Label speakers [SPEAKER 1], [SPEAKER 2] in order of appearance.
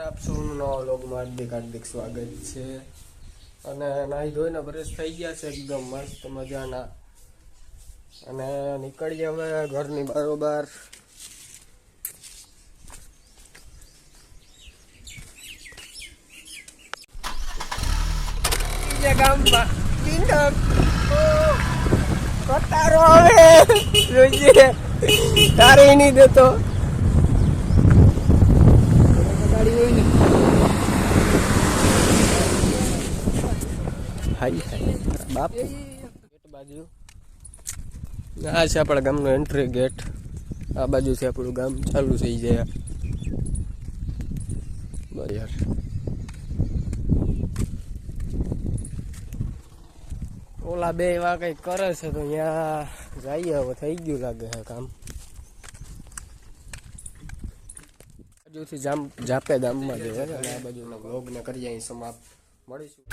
[SPEAKER 1] આપ સૌનું નવા વ્લોગમાં હાર્દિક સ્વાગત છે। અને નાહી ધોઈને બ્રશ થઈ ગયા છે એકદમ મસ્ત મજાના, અને નીકળીએ હવે ઘરની બારોબાર। ગામમાં કતારો આવે જોઈએ, તારે નહીં દેતો ગાડી હોય ને। હાઈ હાઈ બાપુ ગેટ બાજુ આ છે આપણા ગામનો એન્ટ્રી ગેટ। આ બાજુથી આપણું ગામ ચાલુ થઈ જાય। યાર ઓલા બે એવા કંઈક કરે છે તો ત્યાં જઈએ, હવે થઈ ગયું લાગે છે કામ। બાજુથી જાપે ગામમાં જઈએ અને આ બાજુના વ્લોગને કરીએ અહીં સમાપ્ત। મળીશું।